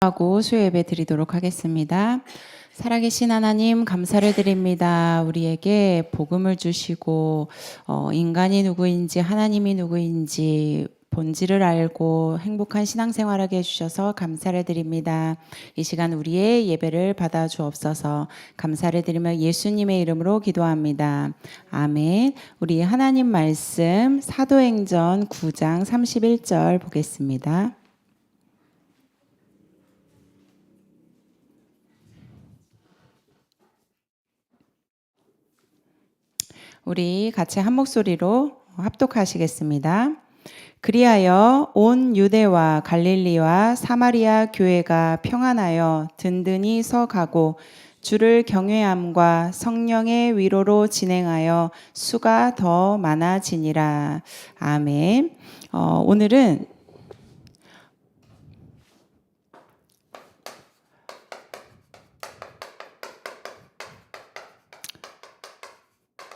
하고 수요예배 드리도록 하겠습니다. 살아계신 하나님 감사를 드립니다. 우리에게 복음을 주시고 인간이 누구인지 하나님이 누구인지 본질을 알고 행복한 신앙생활하게 해주셔서 감사를 드립니다. 이 시간 우리의 예배를 받아 주옵소서. 감사를 드리며 예수님의 이름으로 기도합니다. 아멘. 우리 하나님 말씀 사도행전 9장 31절 보겠습니다. 우리 같이 한 목소리로 합독하시겠습니다. 그리하여 온 유대와 갈릴리와 사마리아 교회가 평안하여 든든히 서가고 주를 경외함과 성령의 위로로 진행하여 수가 더 많아지니라. 아멘. 오늘은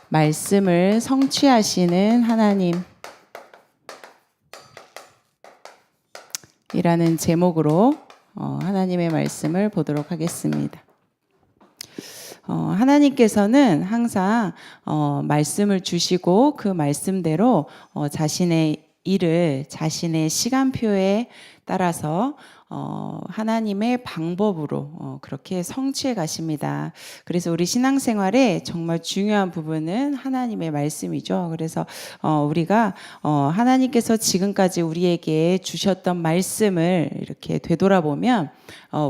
말씀을 성취하시는 하나님 이라는 제목으로 하나님의 말씀을 보도록 하겠습니다. 하나님께서는 항상 말씀을 주시고 그 말씀대로 자신의 일을 자신의 시간표에 따라서 하나님의 방법으로 그렇게 성취해 가십니다. 그래서 우리 신앙생활에 정말 중요한 부분은 하나님의 말씀이죠. 그래서 우리가 하나님께서 지금까지 우리에게 주셨던 말씀을 이렇게 되돌아보면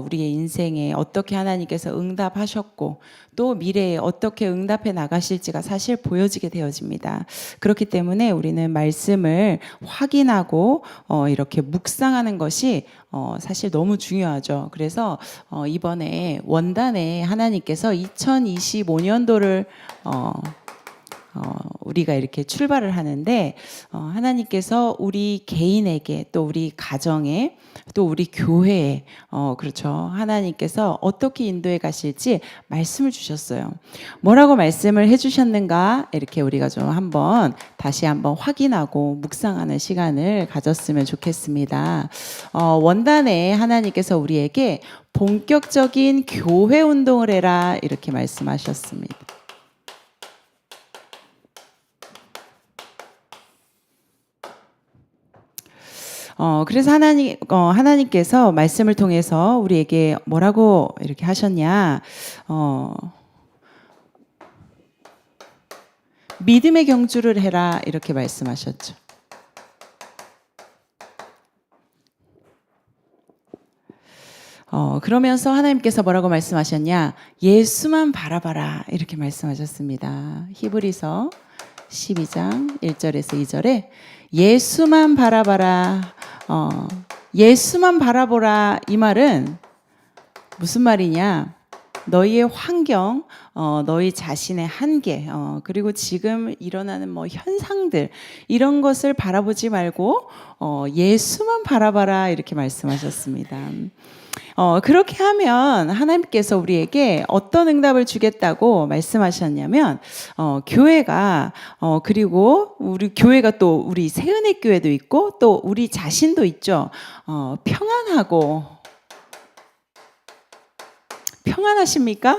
우리의 인생에 어떻게 하나님께서 응답하셨고 또 미래에 어떻게 응답해 나가실지가 사실 보여지게 되어집니다. 그렇기 때문에 우리는 말씀을 확인하고 이렇게 묵상하는 것이 사실 너무 중요하죠. 그래서 이번에 원단에 하나님께서 2025년도를 우리가 이렇게 출발을 하는데 하나님께서 우리 개인에게 또 우리 가정에 또 우리 교회에 그렇죠. 하나님께서 어떻게 인도해 가실지 말씀을 주셨어요. 뭐라고 말씀을 해 주셨는가 이렇게 우리가 좀 다시 한번 확인하고 묵상하는 시간을 가졌으면 좋겠습니다. 원단에 하나님께서 우리에게 본격적인 교회 운동을 해라 이렇게 말씀하셨습니다. 그래서 하나님께서 말씀을 통해서 우리에게 뭐라고 이렇게 하셨냐, 믿음의 경주를 해라 이렇게 말씀하셨죠. 그러면서 하나님께서 뭐라고 말씀하셨냐, 예수만 바라봐라 이렇게 말씀하셨습니다. 히브리서 12장 1절에서 2절에 예수만 바라봐라. 예수만 바라보라 이 말은 무슨 말이냐? 너희의 환경, 너희 자신의 한계, 그리고 지금 일어나는 현상들 이런 것을 바라보지 말고 예수만 바라봐라 이렇게 말씀하셨습니다. 그렇게 하면 하나님께서 우리에게 어떤 응답을 주겠다고 말씀하셨냐면 교회가 그리고 우리 교회가 또 우리 새은혜 교회도 있고 또 우리 자신도 있죠. 평안하십니까?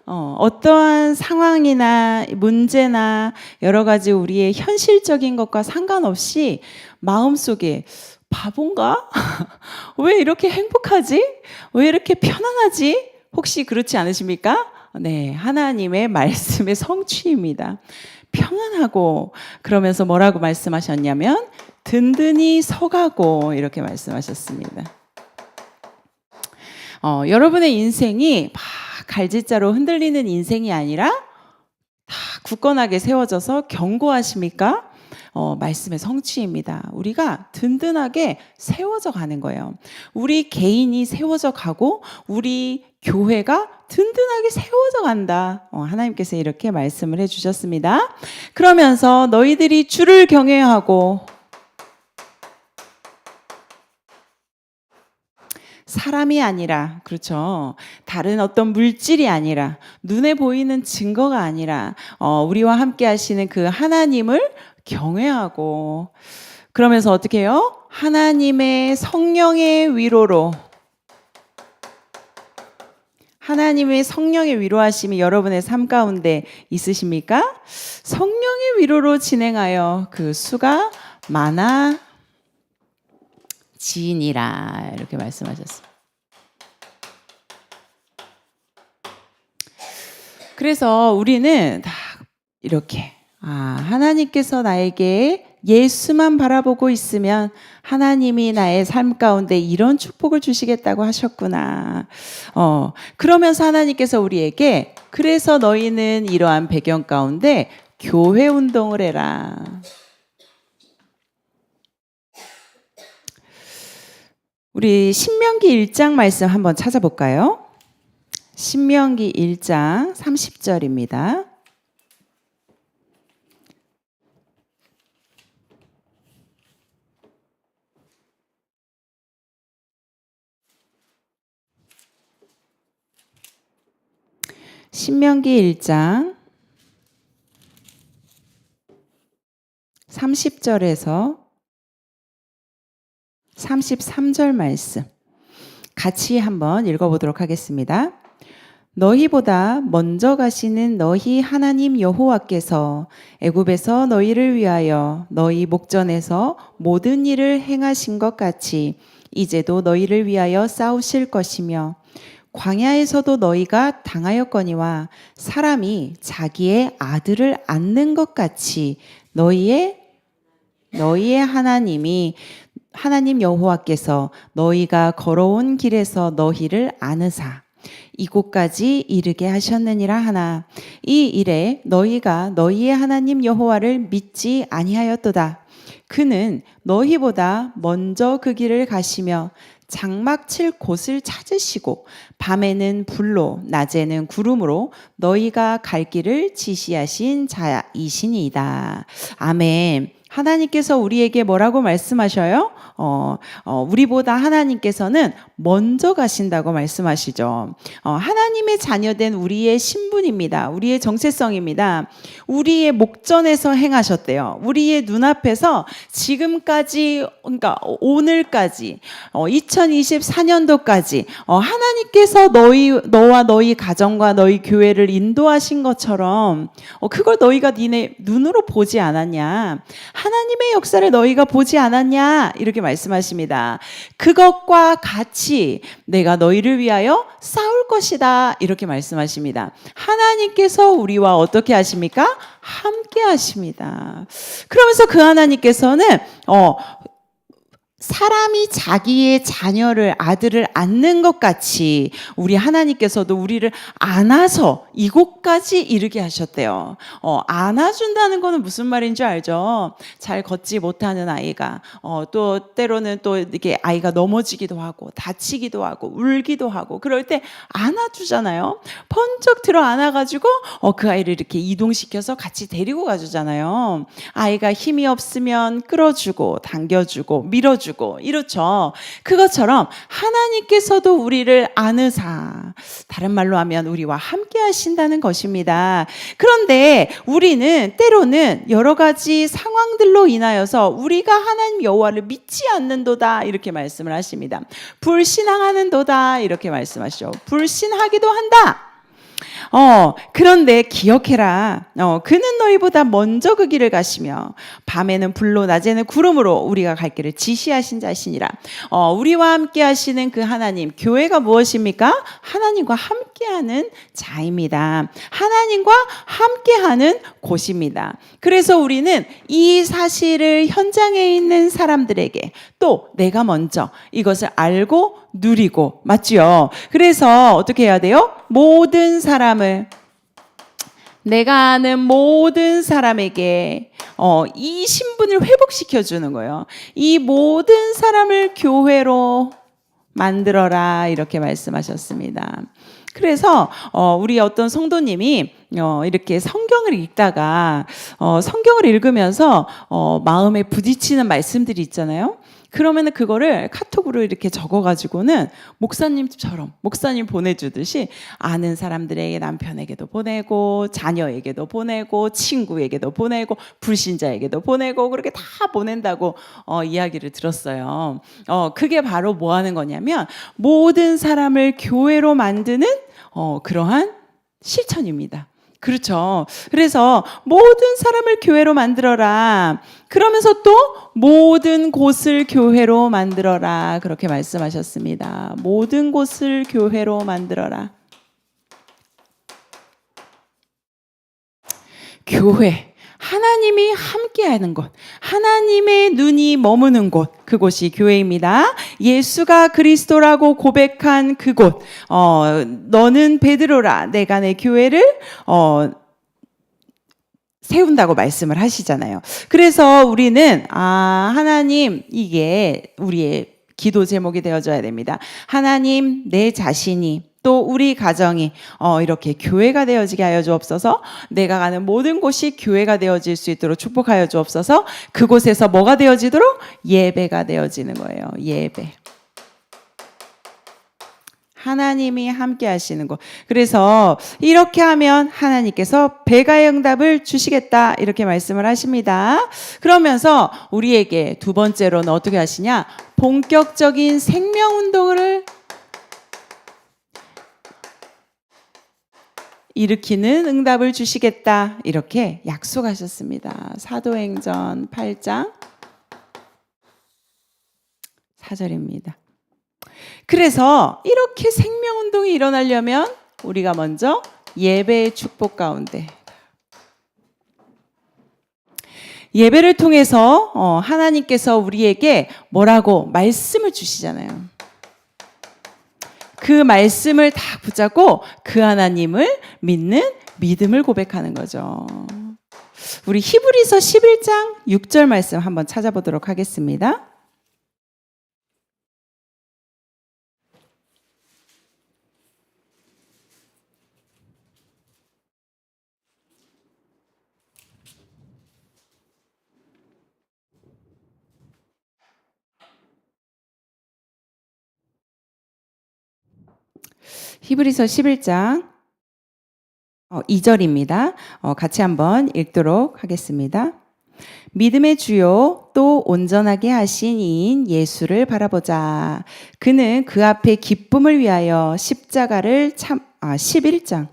어떠한 상황이나 문제나 여러 가지 우리의 현실적인 것과 상관없이 마음속에 바본가? 왜 이렇게 행복하지? 왜 이렇게 편안하지? 혹시 그렇지 않으십니까? 네, 하나님의 말씀의 성취입니다. 평안하고 그러면서 뭐라고 말씀하셨냐면 든든히 서가고 이렇게 말씀하셨습니다. 여러분의 인생이 막 갈짓자로 흔들리는 인생이 아니라 다 굳건하게 세워져서 견고하십니까? 말씀의 성취입니다. 우리가 든든하게 세워져 가는 거예요. 우리 개인이 세워져 가고 우리 교회가 든든하게 세워져 간다. 하나님께서 이렇게 말씀을 해주셨습니다. 그러면서 너희들이 주를 경외하고 사람이 아니라, 그렇죠. 다른 어떤 물질이 아니라, 눈에 보이는 증거가 아니라, 우리와 함께 하시는 그 하나님을 경외하고, 그러면서 어떻게 해요? 하나님의 성령의 위로로 하나님의 성령의 위로하심이 여러분의 삶 가운데 있으십니까? 성령의 위로로 진행하여 그 수가 많아지니라 이렇게 말씀하셨어요. 그래서 우리는 다 이렇게 하나님께서 나에게 예수만 바라보고 있으면 하나님이 나의 삶 가운데 이런 축복을 주시겠다고 하셨구나. 그러면서 하나님께서 우리에게 그래서 너희는 이러한 배경 가운데 교회 운동을 해라. 우리 신명기 1장 말씀 한번 찾아볼까요? 신명기 1장 30절입니다. 신명기 1장 30절에서 33절 말씀 같이 한번 읽어보도록 하겠습니다. 너희보다 먼저 가시는 너희 하나님 여호와께서 애굽에서 너희를 위하여 너희 목전에서 모든 일을 행하신 것 같이 이제도 너희를 위하여 싸우실 것이며 광야에서도 너희가 당하였거니와 사람이 자기의 아들을 안는 것 같이 너희의 하나님 여호와께서 너희가 걸어온 길에서 너희를 안으사 이곳까지 이르게 하셨느니라 하나 이 일에 너희가 너희의 하나님 여호와를 믿지 아니하였도다. 그는 너희보다 먼저 그 길을 가시며 장막 칠 곳을 찾으시고 밤에는 불로 낮에는 구름으로 너희가 갈 길을 지시하신 자이시니이다. 아멘. 하나님께서 우리에게 뭐라고 말씀하셔요? 우리보다 하나님께서는 먼저 가신다고 말씀하시죠. 하나님의 자녀된 우리의 신분입니다. 우리의 정체성입니다. 우리의 목전에서 행하셨대요. 우리의 눈앞에서 지금까지, 그러니까 오늘까지, 2024년도까지 하나님께서 너와 너희 가정과 너희 교회를 인도하신 것처럼 그걸 너희가 니네 눈으로 보지 않았냐? 하나님의 역사를 너희가 보지 않았냐? 이렇게 말씀하십니다. 그것과 같이 내가 너희를 위하여 싸울 것이다. 이렇게 말씀하십니다. 하나님께서 우리와 어떻게 하십니까? 함께 하십니다. 그러면서 그 하나님께서는 사람이 자기의 자녀를 아들을 안는 것 같이 우리 하나님께서도 우리를 안아서 이곳까지 이르게 하셨대요. 안아준다는 거는 무슨 말인지 알죠? 잘 걷지 못하는 아이가 또 때로는 또 이렇게 아이가 넘어지기도 하고 다치기도 하고 울기도 하고 그럴 때 안아주잖아요. 번쩍 들어 안아가지고 그 아이를 이렇게 이동시켜서 같이 데리고 가주잖아요. 아이가 힘이 없으면 끌어주고 당겨주고 밀어주고 이렇죠. 그것처럼 하나님께서도 우리를 안으사 다른 말로 하면 우리와 함께 하신다는 것입니다. 그런데 우리는 때로는 여러 가지 상황들로 인하여서 우리가 하나님 여호와를 믿지 않는도다 이렇게 말씀을 하십니다. 불신앙하는도다 이렇게 말씀하시죠. 불신하기도 한다. 그런데 기억해라. 그는 너희보다 먼저 그 길을 가시며 밤에는 불로 낮에는 구름으로 우리가 갈 길을 지시하신 자시니라. 우리와 함께 하시는 그 하나님, 교회가 무엇입니까? 하나님과 함께하는 자입니다. 하나님과 함께하는 곳입니다. 그래서 우리는 이 사실을 현장에 있는 사람들에게 또 내가 먼저 이것을 알고 누리고 맞죠? 그래서 어떻게 해야 돼요? 모든 사람을 내가 아는 모든 사람에게 이 신분을 회복시켜 주는 거예요. 이 모든 사람을 교회로 만들어라 이렇게 말씀하셨습니다. 그래서 우리 어떤 성도님이 이렇게 성경을 읽다가 성경을 읽으면서 마음에 부딪히는 말씀들이 있잖아요. 그러면은 그거를 카톡으로 이렇게 적어가지고는 목사님처럼 목사님 보내주듯이 아는 사람들에게 남편에게도 보내고 자녀에게도 보내고 친구에게도 보내고 불신자에게도 보내고 그렇게 다 보낸다고 이야기를 들었어요. 그게 바로 뭐 하는 거냐면 모든 사람을 교회로 만드는 그러한 실천입니다. 그렇죠. 그래서 모든 사람을 교회로 만들어라. 그러면서 또 모든 곳을 교회로 만들어라. 그렇게 말씀하셨습니다. 모든 곳을 교회로 만들어라. 교회. 하나님이 함께하는 곳, 하나님의 눈이 머무는 곳, 그곳이 교회입니다. 예수가 그리스도라고 고백한 그곳, 너는 베드로라, 내가 내 교회를 세운다고 말씀을 하시잖아요. 그래서 우리는 하나님, 이게 우리의 기도 제목이 되어줘야 됩니다. 하나님, 내 자신이 또 우리 가정이 이렇게 교회가 되어지게 하여 주옵소서. 내가 가는 모든 곳이 교회가 되어질 수 있도록 축복하여 주옵소서. 그곳에서 뭐가 되어지도록? 예배가 되어지는 거예요. 예배. 하나님이 함께 하시는 것. 그래서 이렇게 하면 하나님께서 배가의 응답을 주시겠다 이렇게 말씀을 하십니다. 그러면서 우리에게 두 번째로는 어떻게 하시냐? 본격적인 생명운동을 일으키는 응답을 주시겠다 이렇게 약속하셨습니다. 사도행전 8장 4절입니다. 그래서 이렇게 생명운동이 일어나려면 우리가 먼저 예배의 축복 가운데 예배를 통해서 하나님께서 우리에게 뭐라고 말씀을 주시잖아요. 그 말씀을 다 붙잡고 그 하나님을 믿는 믿음을 고백하는 거죠. 우리 히브리서 11장 6절 말씀 한번 찾아보도록 하겠습니다. 히브리서 11장 2절입니다. 같이 한번 읽도록 하겠습니다. 믿음의 주요 또 온전하게 하신 이인 예수를 바라보자. 그는 그 앞에 기쁨을 위하여 십자가를 11장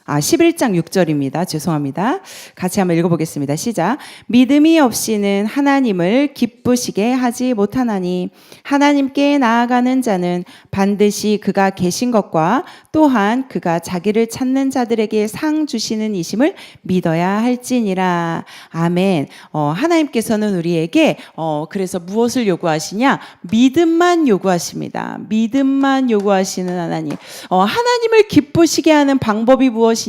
6절입니다. 죄송합니다. 같이 한번 읽어보겠습니다. 시작. 믿음이 없이는 하나님을 기쁘시게 하지 못하나니 하나님께 나아가는 자는 반드시 그가 계신 것과 또한 그가 자기를 찾는 자들에게 상 주시는 이심을 믿어야 할지니라. 아멘. 하나님께서는 우리에게 그래서 무엇을 요구하시냐? 믿음만 요구하십니다. 믿음만 요구하시는 하나님. 하나님을 기쁘시게 하는 방법이 무엇이냐?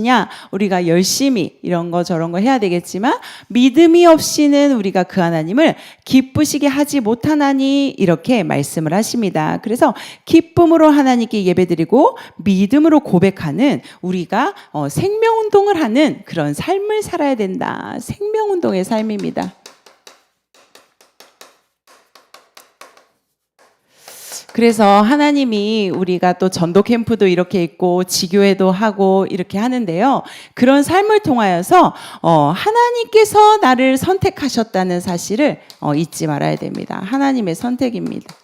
우리가 열심히 이런 거 저런 거 해야 되겠지만 믿음이 없이는 우리가 그 하나님을 기쁘시게 하지 못하나니 이렇게 말씀을 하십니다. 그래서 기쁨으로 하나님께 예배드리고 믿음으로 고백하는 우리가 생명운동을 하는 그런 삶을 살아야 된다. 생명운동의 삶입니다. 그래서 하나님이 우리가 또 전도 캠프도 이렇게 있고 지교회도 하고 이렇게 하는데요. 그런 삶을 통하여서 하나님께서 나를 선택하셨다는 사실을 잊지 말아야 됩니다. 하나님의 선택입니다.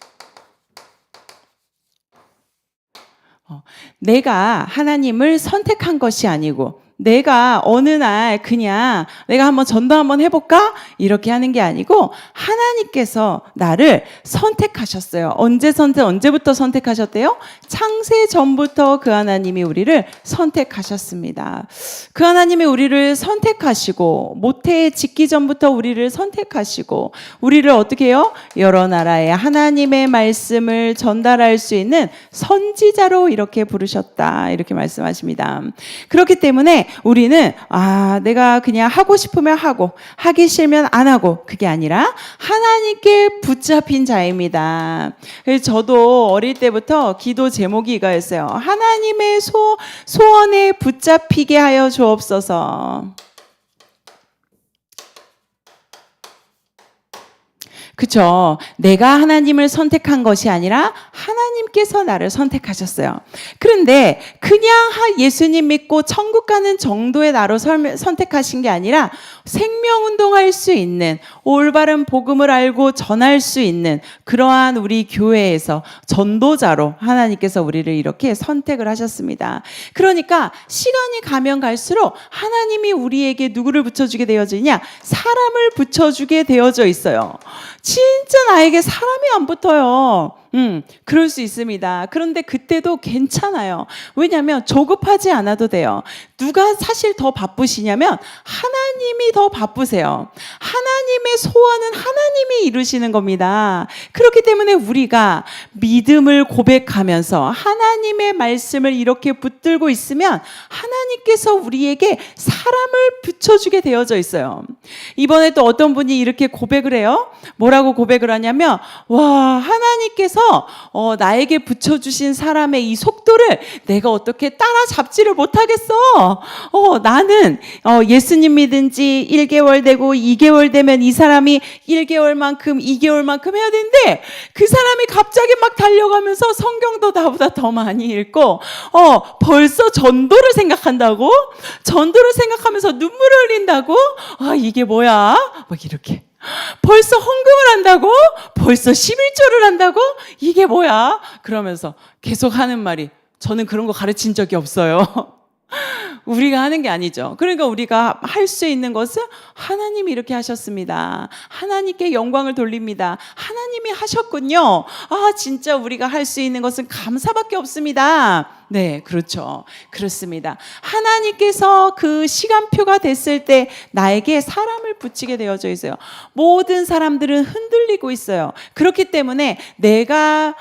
내가 하나님을 선택한 것이 아니고 내가 어느 날 그냥 내가 한번 전도 한번 해볼까? 이렇게 하는 게 아니고 하나님께서 나를 선택하셨어요. 언제부터 선택하셨대요? 창세 전부터 그 하나님이 우리를 선택하셨습니다. 그 하나님이 우리를 선택하시고 모태에 짓기 전부터 우리를 선택하시고 우리를 어떻게 해요? 여러 나라의 하나님의 말씀을 전달할 수 있는 선지자로 이렇게 부르셨다. 이렇게 말씀하십니다. 그렇기 때문에 우리는 내가 그냥 하고 싶으면 하고 하기 싫으면 안 하고 그게 아니라 하나님께 붙잡힌 자입니다. 그래서 저도 어릴 때부터 기도 제목이 이거였어요. 하나님의 소원에 붙잡히게 하여 주옵소서. 그쵸? 내가 하나님을 선택한 것이 아니라 하나님께서 나를 선택하셨어요. 그런데 그냥 예수님 믿고 천국 가는 정도의 나로 선택하신 게 아니라 생명운동할 수 있는, 올바른 복음을 알고 전할 수 있는 그러한 우리 교회에서 전도자로 하나님께서 우리를 이렇게 선택을 하셨습니다. 그러니까 시간이 가면 갈수록 하나님이 우리에게 누구를 붙여주게 되어지냐? 사람을 붙여주게 되어져 있어요. 진짜 나에게 사람이 안 붙어요. 그럴 수 있습니다. 그런데 그때도 괜찮아요. 왜냐하면 조급하지 않아도 돼요. 누가 사실 더 바쁘시냐면 하나님이 더 바쁘세요. 하나님의 소원은 하나님이 이루시는 겁니다. 그렇기 때문에 우리가 믿음을 고백하면서 하나님의 말씀을 이렇게 붙들고 있으면 하나님께서 우리에게 사람을 붙여주게 되어져 있어요. 이번에 또 어떤 분이 이렇게 고백을 해요. 뭐라고 고백을 하냐면, 와, 하나님께서 나에게 붙여주신 사람의 이 속도를 내가 어떻게 따라잡지를 못하겠어. 나는 예수님 믿은 지 1개월 되고 2개월 되면 이 사람이 1개월만큼 2개월만큼 해야 되는데 그 사람이 갑자기 막 달려가면서 성경도 나보다 더 많이 읽고 벌써 전도를 생각한다고? 전도를 생각하면서 눈물을 흘린다고? 아, 이게 뭐야? 막 이렇게. 벌써 헌금을 한다고? 벌써 11조를 한다고? 이게 뭐야? 그러면서 계속 하는 말이, 저는 그런 거 가르친 적이 없어요. 우리가 하는 게 아니죠. 그러니까 우리가 할 수 있는 것은 하나님이 이렇게 하셨습니다. 하나님께 영광을 돌립니다. 하나님이 하셨군요. 아, 진짜 우리가 할 수 있는 것은 감사밖에 없습니다. 네, 그렇죠. 그렇습니다. 하나님께서 그 시간표가 됐을 때 나에게 사람을 붙이게 되어져 있어요. 모든 사람들은 흔들리고 있어요. 그렇기 때문에 내가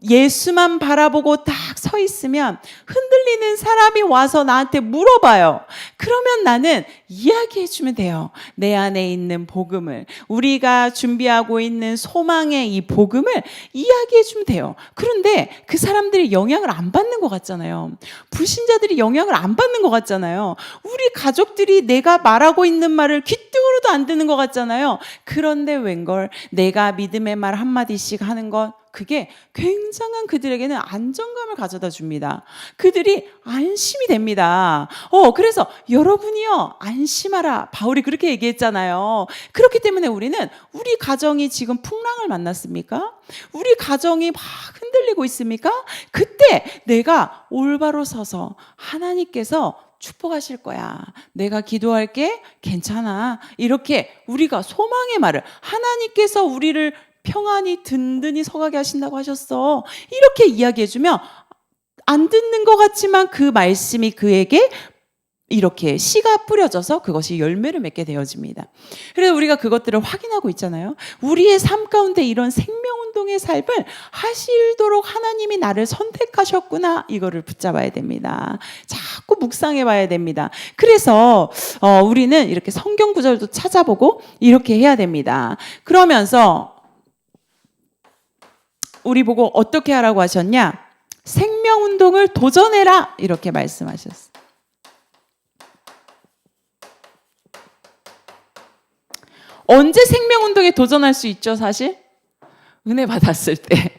예수만 바라보고 딱 서 있으면 흔들리는 사람이 와서 나한테 물어봐요. 그러면 나는 이야기해주면 돼요. 내 안에 있는 복음을, 우리가 준비하고 있는 소망의 이 복음을 이야기해주면 돼요. 그런데 그 사람들이 영향을 안 받는 것 같잖아요. 불신자들이 영향을 안 받는 것 같잖아요. 우리 가족들이 내가 말하고 있는 말을 귀등으로도 안 듣는 것 같잖아요. 그런데 웬걸 내가 믿음의 말 한마디씩 하는 것, 그게 굉장한 그들에게는 안정감을 가져다 줍니다. 그들이 안심이 됩니다. 그래서 여러분이요, 안심하라. 바울이 그렇게 얘기했잖아요. 그렇기 때문에 우리는 우리 가정이 지금 풍랑을 만났습니까? 우리 가정이 막 흔들리고 있습니까? 그때 내가 올바로 서서 하나님께서 축복하실 거야. 내가 기도할게. 괜찮아. 이렇게 우리가 소망의 말을, 하나님께서 우리를 평안히 든든히 서가게 하신다고 하셨어. 이렇게 이야기해주면 안 듣는 것 같지만 그 말씀이 그에게 이렇게 씨가 뿌려져서 그것이 열매를 맺게 되어집니다. 그래서 우리가 그것들을 확인하고 있잖아요. 우리의 삶 가운데 이런 생명운동의 삶을 하시도록 하나님이 나를 선택하셨구나. 이거를 붙잡아야 됩니다. 자꾸 묵상해 봐야 됩니다. 그래서 우리는 이렇게 성경 구절도 찾아보고 이렇게 해야 됩니다. 그러면서 우리 보고 어떻게 하라고 하셨냐? 생명운동을 도전해라. 이렇게 말씀하셨어요. 언제 생명운동에 도전할 수 있죠, 사실? 은혜 받았을 때.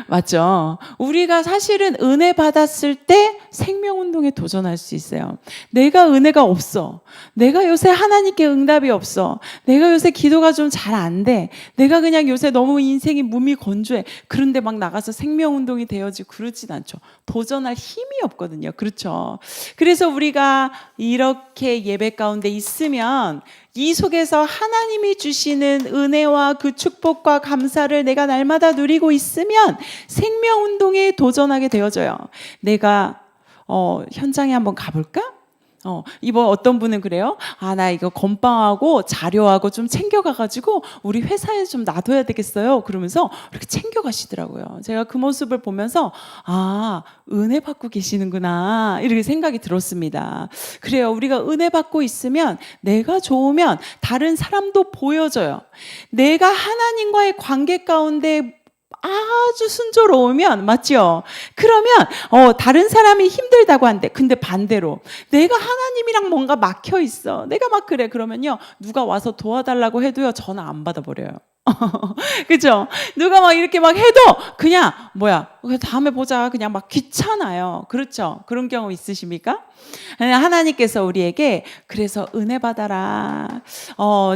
맞죠? 우리가 사실은 은혜 받았을 때 생명운동에 도전할 수 있어요. 내가 은혜가 없어. 내가 요새 하나님께 응답이 없어. 내가 요새 기도가 좀 잘 안 돼. 내가 그냥 요새 너무 인생이 무미건조해. 그런데 막 나가서 생명운동이 되어지고 그러진 않죠. 도전할 힘이 없거든요. 그렇죠? 그래서 우리가 이렇게 예배 가운데 있으면 이 속에서 하나님이 주시는 은혜와 그 축복과 감사를 내가 날마다 누리고 있으면 생명운동에 도전하게 되어져요. 내가 현장에 한번 가볼까? 이번 어떤 분은 그래요. 나 이거 건빵하고 자료하고 좀 챙겨가가지고 우리 회사에 좀 놔둬야 되겠어요. 그러면서 이렇게 챙겨가시더라고요. 제가 그 모습을 보면서 은혜 받고 계시는구나 이렇게 생각이 들었습니다. 그래요. 우리가 은혜 받고 있으면 내가 좋으면 다른 사람도 보여져요. 내가 하나님과의 관계 가운데 아주 순조로우면, 맞죠? 그러면 다른 사람이 힘들다고 한대. 근데 반대로 내가 하나님이랑 뭔가 막혀 있어. 내가 막 그래. 그러면요, 누가 와서 도와달라고 해도요, 전화 안 받아버려요. 그죠? 누가 막 이렇게 막 해도 그냥 뭐야 다음에 보자 그냥 막 귀찮아요. 그렇죠? 그런 경우 있으십니까? 하나님께서 우리에게 그래서 은혜 받아라.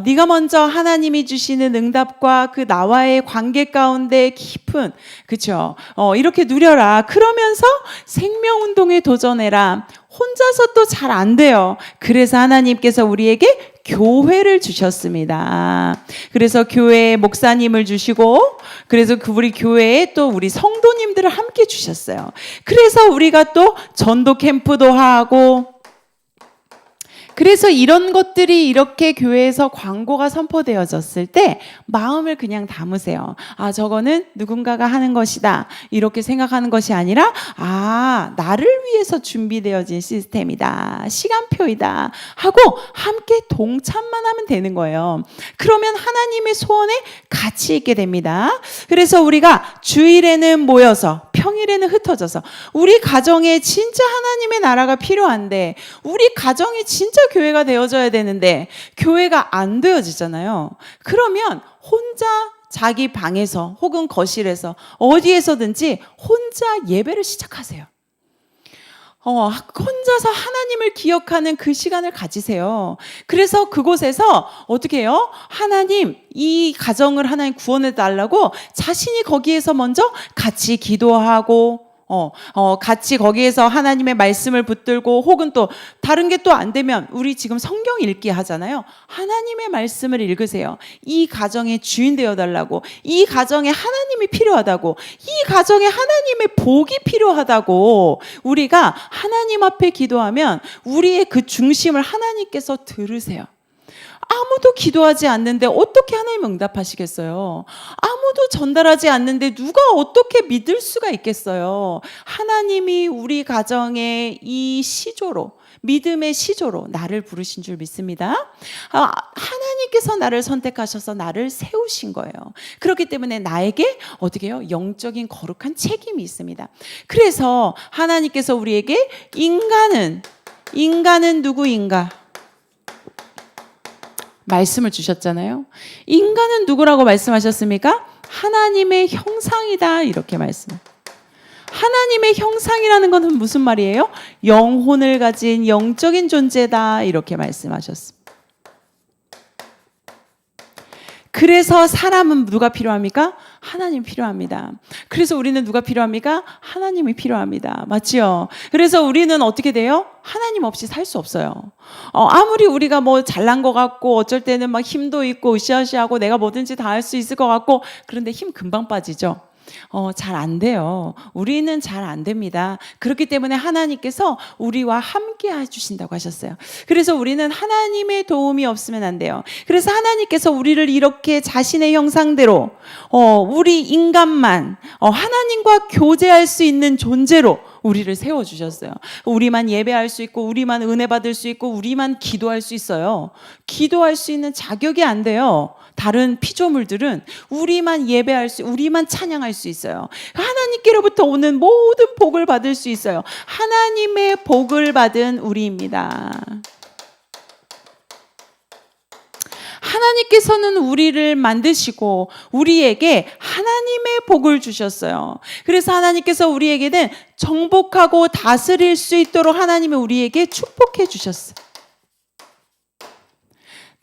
네가 먼저 하나님이 주시는 응답과 그 나와의 관계 가운데 깊은 그렇죠? 이렇게 누려라. 그러면서 생명운동에 도전해라. 혼자서 또 잘 안 돼요. 그래서 하나님께서 우리에게 교회를 주셨습니다. 그래서 교회에 목사님을 주시고 그래서 우리 교회에 또 우리 성도님들을 함께 주셨어요. 그래서 우리가 또 전도 캠프도 하고 그래서 이런 것들이 이렇게 교회에서 광고가 선포되어졌을 때 마음을 그냥 담으세요. 아, 저거는 누군가가 하는 것이다. 이렇게 생각하는 것이 아니라 아, 나를 위해서 준비되어진 시스템이다. 시간표이다. 하고 함께 동참만 하면 되는 거예요. 그러면 하나님의 소원에 같이 있게 됩니다. 그래서 우리가 주일에는 모여서 평일에는 흩어져서 우리 가정에 진짜 하나님의 나라가 필요한데 우리 가정이 진짜 교회가 되어져야 되는데 교회가 안 되어지잖아요. 그러면 혼자 자기 방에서 혹은 거실에서 어디에서든지 혼자 예배를 시작하세요. 혼자서 하나님을 기억하는 그 시간을 가지세요. 그래서 그곳에서 어떻게 해요? 하나님, 이 가정을 하나님 구원해 달라고 자신이 거기에서 먼저 같이 기도하고 같이 거기에서 하나님의 말씀을 붙들고 혹은 또 다른 게 또 안 되면 우리 지금 성경 읽기 하잖아요. 하나님의 말씀을 읽으세요. 이 가정의 주인 되어 달라고. 이 가정에 하나님이 필요하다고. 이 가정에 하나님의 복이 필요하다고. 우리가 하나님 앞에 기도하면 우리의 그 중심을 하나님께서 들으세요. 아무도 기도하지 않는데 어떻게 하나님 응답하시겠어요? 아무도 전달하지 않는데 누가 어떻게 믿을 수가 있겠어요? 하나님이 우리 가정의 이 시조로 믿음의 시조로 나를 부르신 줄 믿습니다. 하나님께서 나를 선택하셔서 나를 세우신 거예요. 그렇기 때문에 나에게 어떻게 해요? 영적인 거룩한 책임이 있습니다. 그래서 하나님께서 우리에게 인간은 누구인가? 말씀을 주셨잖아요. 인간은 누구라고 말씀하셨습니까? 하나님의 형상이다 이렇게 말씀. 하나님의 형상이라는 것은 무슨 말이에요? 영혼을 가진 영적인 존재다 이렇게 말씀하셨습니다. 그래서 사람은 누가 필요합니까? 하나님 필요합니다. 그래서 우리는 누가 필요합니까? 하나님이 필요합니다. 맞지요? 그래서 우리는 어떻게 돼요? 하나님 없이 살 수 없어요. 아무리 우리가 뭐 잘난 것 같고 어쩔 때는 막 힘도 있고 으쌰으쌰하고 내가 뭐든지 다 할 수 있을 것 같고 그런데 힘 금방 빠지죠. 잘 안 돼요. 우리는 잘 안 됩니다. 그렇기 때문에 하나님께서 우리와 함께 해주신다고 하셨어요. 그래서 우리는 하나님의 도움이 없으면 안 돼요. 그래서 하나님께서 우리를 이렇게 자신의 형상대로 우리 인간만 하나님과 교제할 수 있는 존재로 우리를 세워주셨어요. 우리만 예배할 수 있고 우리만 은혜 받을 수 있고 우리만 기도할 수 있어요. 기도할 수 있는 자격이 안 돼요. 다른 피조물들은 우리만 예배할 수, 우리만 찬양할 수 있어요. 하나님께로부터 오는 모든 복을 받을 수 있어요. 하나님의 복을 받은 우리입니다. 하나님께서는 우리를 만드시고 우리에게 하나님의 복을 주셨어요. 그래서 하나님께서 우리에게는 정복하고 다스릴 수 있도록 하나님이 우리에게 축복해 주셨어요.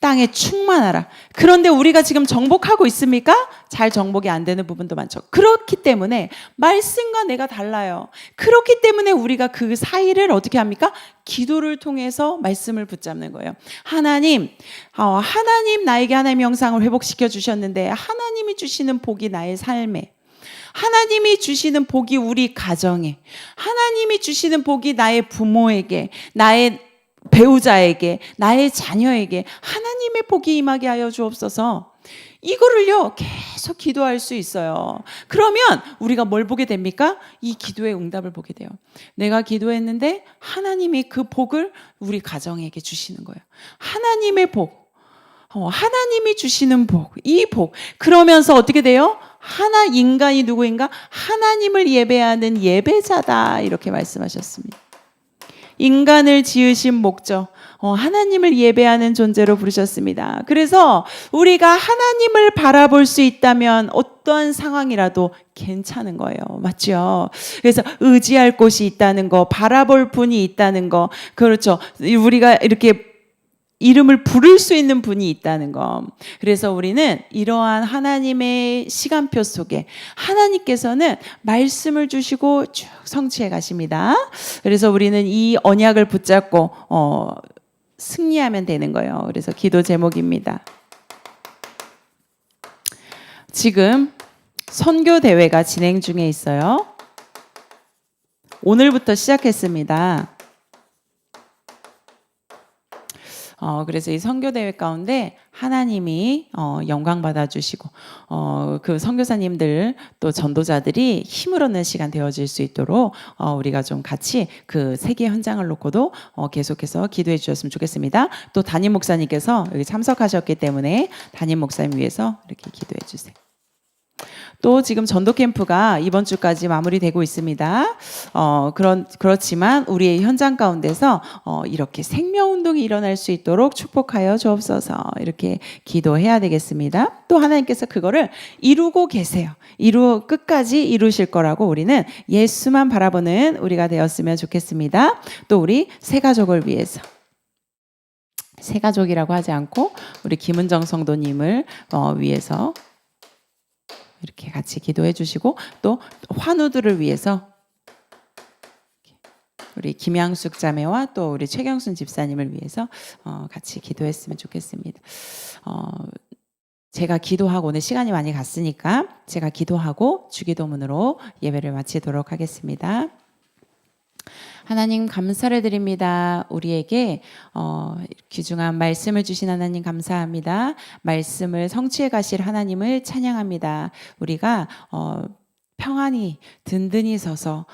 땅에 충만하라. 그런데 우리가 지금 정복하고 있습니까? 잘 정복이 안 되는 부분도 많죠. 그렇기 때문에 말씀과 내가 달라요. 그렇기 때문에 우리가 그 사이를 어떻게 합니까? 기도를 통해서 말씀을 붙잡는 거예요. 하나님 나에게 하나님의 형상을 회복시켜 주셨는데 하나님이 주시는 복이 나의 삶에 하나님이 주시는 복이 우리 가정에 하나님이 주시는 복이 나의 부모에게 나의 배우자에게 나의 자녀에게 하나님의 복이 임하게 하여 주옵소서. 이거를요 계속 기도할 수 있어요. 그러면 우리가 뭘 보게 됩니까? 이 기도의 응답을 보게 돼요. 내가 기도했는데 하나님이 그 복을 우리 가정에게 주시는 거예요. 하나님의 복, 하나님이 주시는 복, 이 복. 그러면서 어떻게 돼요? 인간이 누구인가? 하나님을 예배하는 예배자다 이렇게 말씀하셨습니다. 인간을 지으신 목적, 하나님을 예배하는 존재로 부르셨습니다. 그래서 우리가 하나님을 바라볼 수 있다면 어떠한 상황이라도 괜찮은 거예요. 맞죠? 그래서 의지할 곳이 있다는 거, 바라볼 분이 있다는 거, 그렇죠. 우리가 이렇게 이름을 부를 수 있는 분이 있다는 거. 그래서 우리는 이러한 하나님의 시간표 속에 하나님께서는 말씀을 주시고 쭉 성취해 가십니다. 그래서 우리는 이 언약을 붙잡고 승리하면 되는 거예요. 그래서 기도 제목입니다. 지금 선교 대회가 진행 중에 있어요. 오늘부터 시작했습니다. 그래서 이 선교대회 가운데 하나님이 영광 받아주시고 그 선교사님들 또 전도자들이 힘을 얻는 시간 되어질 수 있도록 우리가 좀 같이 그 세계 현장을 놓고도 계속해서 기도해 주셨으면 좋겠습니다. 또 담임 목사님께서 여기 참석하셨기 때문에 담임 목사님 위해서 이렇게 기도해 주세요. 또 지금 전도 캠프가 이번 주까지 마무리되고 있습니다. 그렇지만 우리의 현장 가운데서 이렇게 생명 운동이 일어날 수 있도록 축복하여 주옵소서. 이렇게 기도해야 되겠습니다. 또 하나님께서 그거를 이루고 계세요. 끝까지 이루실 거라고 우리는 예수만 바라보는 우리가 되었으면 좋겠습니다. 또 우리 새 가족을 위해서. 새 가족이라고 하지 않고 우리 김은정 성도님을 위해서 이렇게 같이 기도해 주시고 또 환우들을 위해서 우리 김양숙 자매와 또 우리 최경순 집사님을 위해서 같이 기도했으면 좋겠습니다. 제가 기도하고 오늘 시간이 많이 갔으니까 제가 기도하고 주기도문으로 예배를 마치도록 하겠습니다. 하나님 감사를 드립니다. 우리에게 귀중한 말씀을 주신 하나님 감사합니다. 말씀을 성취해 가실 하나님을 찬양합니다. 우리가 평안히 든든히 서서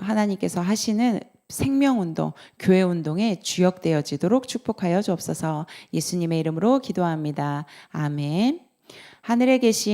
하나님께서 하시는 생명운동, 교회운동에 주역되어지도록 축복하여 주옵소서. 예수님의 이름으로 기도합니다. 아멘. 하늘에 계신